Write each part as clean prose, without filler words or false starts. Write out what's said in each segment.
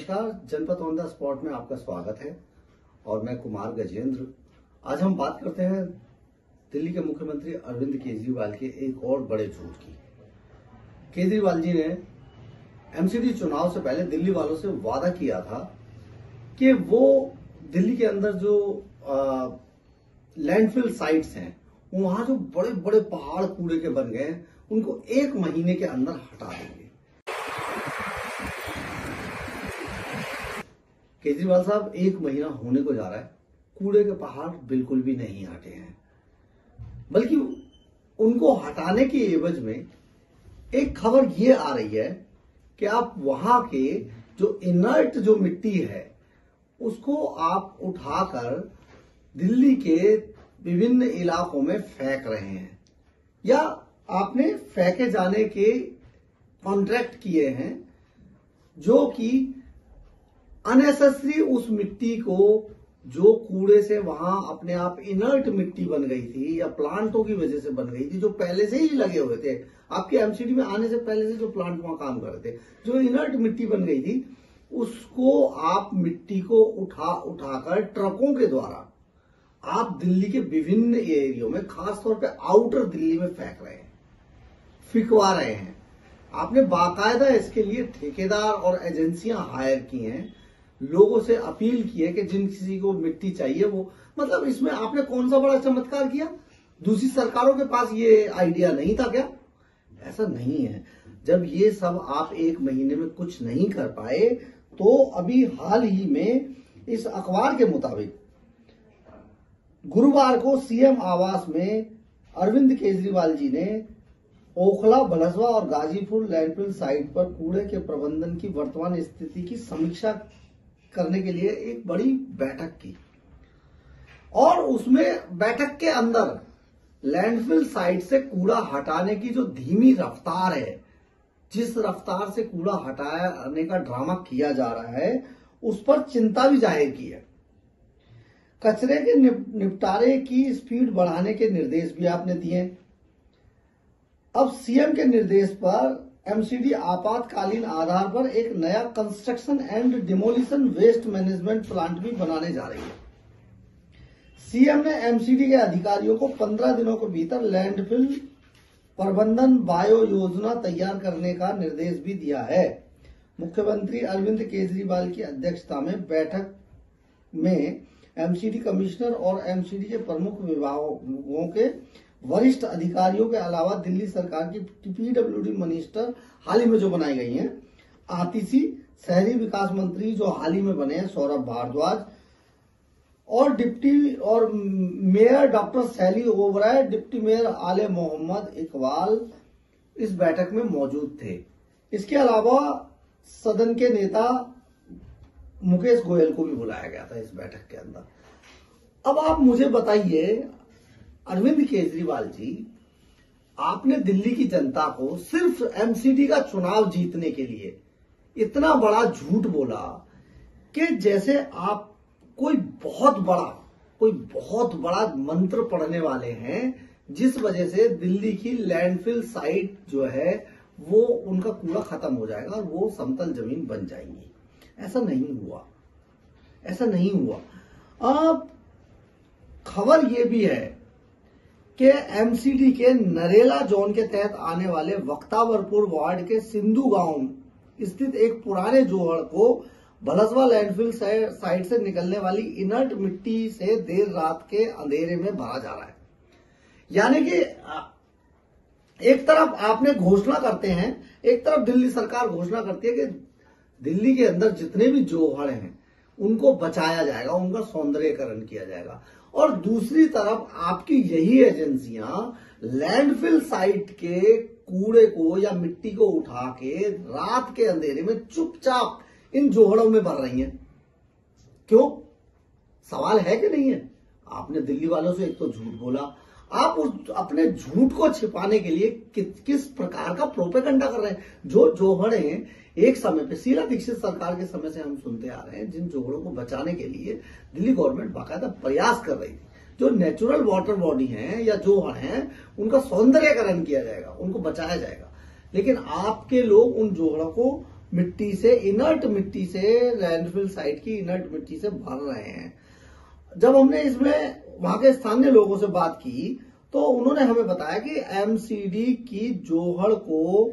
नमस्कार, जनपद on the spot में आपका स्वागत है और मैं कुमार गजेंद्र। आज हम बात करते हैं दिल्ली के मुख्यमंत्री अरविंद केजरीवाल के एक और बड़े झूठ की। केजरीवाल जी ने एमसीडी चुनाव से पहले दिल्ली वालों से वादा किया था कि वो दिल्ली के अंदर जो लैंडफिल साइट्स हैं, वहां जो बड़े बड़े पहाड़ कूड़े के बन गए हैं, उनको 1 महीने के अंदर हटा देंगे। केजरीवाल साहब, 1 महीना होने को जा रहा है, कूड़े के पहाड़ बिल्कुल भी नहीं हटे हैं, बल्कि उनको हटाने के एवज में एक खबर ये आ रही है कि आप वहां के जो इनर्ट जो मिट्टी है उसको आप उठाकर दिल्ली के विभिन्न इलाकों में फेंक रहे हैं, या आपने फेंके जाने के कॉन्ट्रैक्ट किए हैं, जो कि अननेसेसरी उस मिट्टी को, जो कूड़े से वहां अपने आप इनर्ट मिट्टी बन गई थी या प्लांटों की वजह से बन गई थी, जो पहले से ही लगे हुए थे, आपके एमसीडी में आने से पहले से जो प्लांट वहां काम कर रहे थे, जो इनर्ट मिट्टी बन गई थी, उसको आप मिट्टी को उठाकर ट्रकों के द्वारा आप दिल्ली के विभिन्न एरियो में, खासतौर पे आउटर दिल्ली में फेंक रहे हैं, फिकवा रहे हैं। आपने बाकायदा इसके लिए ठेकेदार और एजेंसियां हायर की हैं, लोगों से अपील की है कि जिन किसी को मिट्टी चाहिए वो, मतलब इसमें आपने कौन सा बड़ा चमत्कार किया? दूसरी सरकारों के पास ये आइडिया नहीं था क्या? ऐसा नहीं है। जब ये सब आप 1 महीने में कुछ नहीं कर पाए, तो अभी हाल ही में इस अखबार के मुताबिक गुरुवार को सीएम आवास में अरविंद केजरीवाल जी ने ओखला, भलसवा और गाजीपुर लैंडफिल साइट पर कूड़े के प्रबंधन की वर्तमान स्थिति की समीक्षा करने के लिए एक बड़ी बैठक की, और उसमें बैठक के अंदर लैंडफिल साइट से कूड़ा हटाने की जो धीमी रफ्तार है, जिस रफ्तार से कूड़ा हटाने का ड्रामा किया जा रहा है, उस पर चिंता भी जाहिर की है। कचरे के निपटारे की स्पीड बढ़ाने के निर्देश भी आपने दिए। अब सीएम के निर्देश पर एमसीडी आपातकालीन आधार पर एक नया construction and demolition waste management plant भी बनाने जा रही है। सीएम ने एमसीडी के अधिकारियों को 15 दिनों के भीतर लैंडफिल प्रबंधन बायो योजना तैयार करने का निर्देश भी दिया है। मुख्यमंत्री अरविंद केजरीवाल की अध्यक्षता में बैठक में एमसीडी कमिश्नर और एमसीडी के प्रमुख विभागों के वरिष्ठ अधिकारियों के अलावा दिल्ली सरकार की पीडब्ल्यूडी मिनिस्टर हाल ही में जो बनाई गई हैं, आतिशी, शहरी विकास मंत्री जो हाल ही में बने हैं सौरभ भारद्वाज, और डिप्टी और मेयर डॉक्टर सैली ओबराय, डिप्टी मेयर आले मोहम्मद इकबाल इस बैठक में मौजूद थे। इसके अलावा सदन के नेता मुकेश गोयल को भी बुलाया गया था इस बैठक के अंदर। अब आप मुझे बताइए, अरविंद केजरीवाल जी, आपने दिल्ली की जनता को सिर्फ एमसीडी का चुनाव जीतने के लिए इतना बड़ा झूठ बोला कि जैसे आप कोई बहुत बड़ा मंत्र पढ़ने वाले हैं, जिस वजह से दिल्ली की लैंडफिल साइट जो है वो, उनका कूड़ा खत्म हो जाएगा और वो समतल जमीन बन जाएंगी। ऐसा नहीं हुआ। अब खबर ये भी है कि एमसीडी के नरेला जोन के तहत आने वाले वक्तावरपुर वार्ड के सिंधु गांव स्थित एक पुराने जोहड़ को भलसवा लैंडफिल साइट से निकलने वाली इनर्ट मिट्टी से देर रात के अंधेरे में भरा जा रहा है। यानी कि एक तरफ आपने घोषणा करते हैं, एक तरफ दिल्ली सरकार घोषणा करती है कि दिल्ली के अंदर जितने भी जोहड़ हैं उनको बचाया जाएगा, उनका सौंदर्यीकरण किया जाएगा, और दूसरी तरफ आपकी यही एजेंसियां लैंडफिल साइट के कूड़े को या मिट्टी को उठा के रात के अंधेरे में चुपचाप इन जोहड़ों में भर रही हैं। क्यों? सवाल है कि नहीं है? आपने दिल्ली वालों से एक तो झूठ बोला, आप उस अपने झूठ को छिपाने के लिए किस प्रकार का प्रोपेगेंडा कर रहे हैं। जो जोहड़े एक समय पे शीला दीक्षित सरकार के समय से हम सुनते आ रहे हैं, जिन जोहड़ों को बचाने के लिए दिल्ली गवर्नमेंट बाकायदा प्रयास कर रही थी, जो नेचुरल वाटर बॉडी हैं या जोहड़ हैं, उनका सौंदर्यीकरण किया जाएगा, उनको बचाया जाएगा। लेकिन आपके लोग उन जोहड़ों को मिट्टी से, इनर्ट मिट्टी से, लैंडफिल साइट की इनर्ट मिट्टी से भर रहे हैं। जब हमने इसमें वहां के स्थानीय लोगों से बात की तो उन्होंने हमें बताया कि एमसीडी की जोहड़ को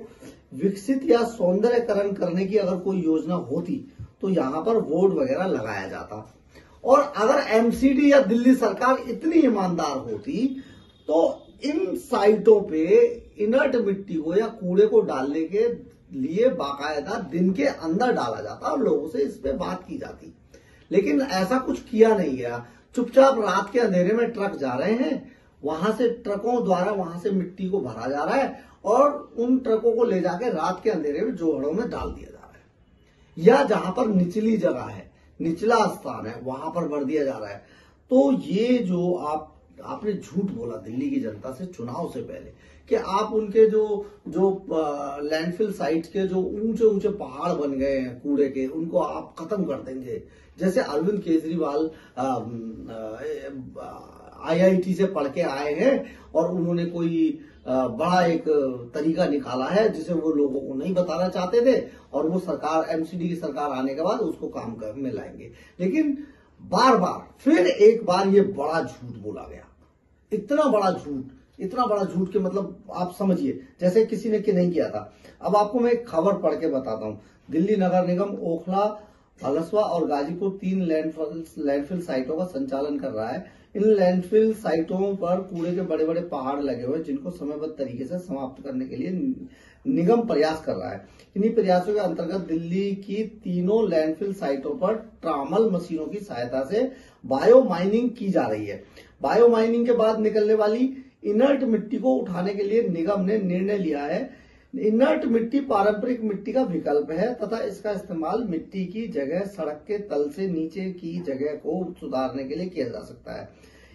विकसित या सौंदर्यकरण करने की अगर कोई योजना होती तो यहां पर बोर्ड वगैरह लगाया जाता, और अगर एमसीडी या दिल्ली सरकार इतनी ईमानदार होती तो इन साइटों पे इनर्ट मिट्टी को या कूड़े को डालने के लिए बाकायदा दिन के अंदर डाला जाता और लोगों से इस पे बात की जाती। लेकिन ऐसा कुछ किया नहीं गया। चुपचाप रात के अंधेरे में ट्रक जा रहे हैं, वहां से ट्रकों द्वारा वहां से मिट्टी को भरा जा रहा है और उन ट्रकों को ले जाके रात के अंधेरे में जोहड़ों में डाल दिया जा रहा है, या जहां पर निचली जगह है, निचला स्थान है, वहां पर भर दिया जा रहा है। तो ये जो आपने झूठ बोला दिल्ली की जनता से चुनाव से पहले कि आप उनके जो लैंडफिल साइट्स के जो ऊंचे ऊंचे पहाड़ बन गए हैं कूड़े के, उनको आप खत्म कर देंगे। जैसे अरविंद केजरीवाल आईआईटी से पढ़ के आए हैं और उन्होंने कोई बड़ा एक तरीका निकाला है जिसे वो लोगों को नहीं बताना चाहते थे, और वो सरकार, एमसीडी की सरकार आने के बाद उसको काम में लाएंगे। लेकिन बार बार फिर एक बार ये बड़ा झूठ बोला गया, इतना बड़ा झूठ कि मतलब आप समझिए जैसे किसी ने कि नहीं किया था। अब आपको मैं एक खबर पढ़ के बताता हूं। दिल्ली नगर निगम ओखला, भलसवा और गाजीपुर 3 लैंडफिल साइटों का संचालन कर रहा है। इन लैंडफिल साइटों पर कूड़े के बड़े बड़े पहाड़ लगे हुए हैं जिनको समयबद्ध तरीके से समाप्त करने के लिए निगम प्रयास कर रहा है। इन्हीं प्रयासों के अंतर्गत दिल्ली की तीनों लैंडफिल साइटों पर ट्रामल मशीनों की सहायता से बायो माइनिंग की जा रही है। बायो माइनिंग के बाद निकलने वाली इनर्ट मिट्टी को उठाने के लिए निगम ने निर्णय लिया है। इनर्ट मिट्टी पारंपरिक मिट्टी का विकल्प है तथा इसका इस्तेमाल मिट्टी की जगह सड़क के तल से नीचे की जगह को सुधारने के लिए किया जा सकता है।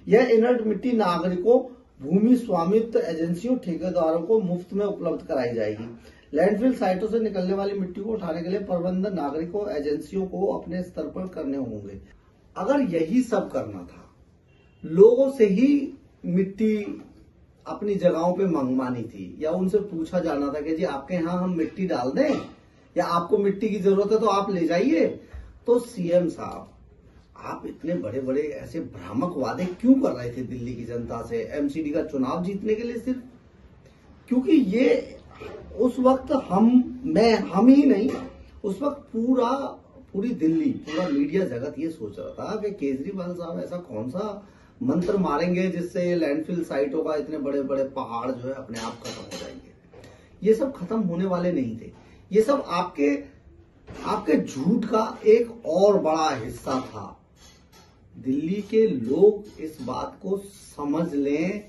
यह इनर्ट मिट्टी नागरिकों, भूमि स्वामित्व एजेंसियों, ठेकेदारों को मुफ्त में उपलब्ध कराई जाएगी। लैंडफिल साइटों से निकलने वाली मिट्टी को उठाने के लिए प्रबंध नागरिकों, एजेंसियों को अपने स्तर पर करने होंगे। अगर यही सब करना था, लोगों से ही मिट्टी अपनी जगहों पे मंगवानी थी या उनसे पूछा जाना था कि जी आपके यहां हम मिट्टी डाल दें या आपको मिट्टी की जरूरत है तो आप ले जाइए, तो सीएम साहब आप इतने बड़े बड़े ऐसे भ्रामक वादे क्यों कर रहे थे दिल्ली की जनता से एमसीडी का चुनाव जीतने के लिए सिर्फ? क्योंकि ये उस वक्त हम ही नहीं, उस वक्त पूरी दिल्ली, पूरा मीडिया जगत ये सोच रहा था कि केजरीवाल साहब ऐसा कौन सा मंत्र मारेंगे जिससे लैंडफिल साइटों का इतने बड़े बड़े पहाड़ जो है अपने आप खत्म हो जाएंगे। ये सब खत्म होने वाले नहीं थे। ये सब आपके झूठ का एक और बड़ा हिस्सा था। दिल्ली के लोग इस बात को समझ लें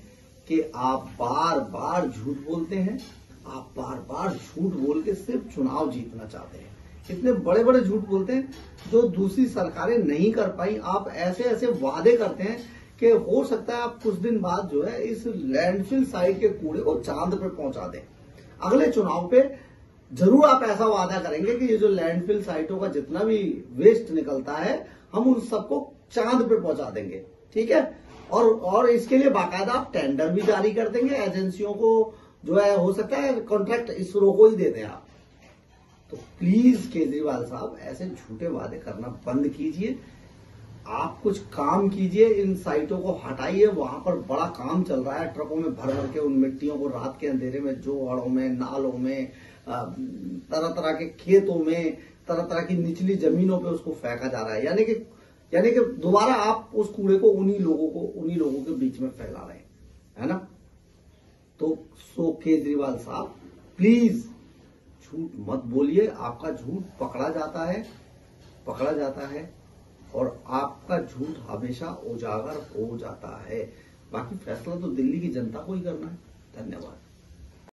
कि आप बार बार झूठ बोलते हैं, आप बार बार झूठ बोल के सिर्फ चुनाव जीतना चाहते हैं। इतने बड़े बड़े झूठ बोलते हैं जो दूसरी सरकारें नहीं कर पाई। आप ऐसे ऐसे वादे करते हैं कि हो सकता है आप कुछ दिन बाद जो है इस लैंडफिल साइट के कूड़े को चांद पे पहुंचा दें। अगले चुनाव पे जरूर आप ऐसा वादा करेंगे कि ये जो लैंडफिल साइटों का जितना भी वेस्ट निकलता है हम उन सबको चांद पे पहुंचा देंगे, ठीक है। और इसके लिए बाकायदा आप टेंडर भी जारी कर देंगे, एजेंसियों को जो है हो सकता है कॉन्ट्रैक्ट इसरो को ही दे दें आप। तो प्लीज केजरीवाल साहब ऐसे झूठे वादे करना बंद कीजिए, आप कुछ काम कीजिए, इन साइटों को हटाइए। वहां पर बड़ा काम चल रहा है, ट्रकों में भर भर के उन मिट्टियों को रात के अंधेरे में जोहड़ों में, नालों में, तरह तरह के खेतों में, तरह तरह की निचली जमीनों पे उसको फेंका जा रहा है। यानी कि दोबारा आप उस कूड़े को उन्हीं लोगों के बीच में फैला रहे हैं, है ना। तो केजरीवाल साहब प्लीज झूठ मत बोलिए। आपका झूठ पकड़ा जाता है और आपका झूठ हमेशा उजागर हो जाता है। बाकी फैसला तो दिल्ली की जनता को ही करना है। धन्यवाद।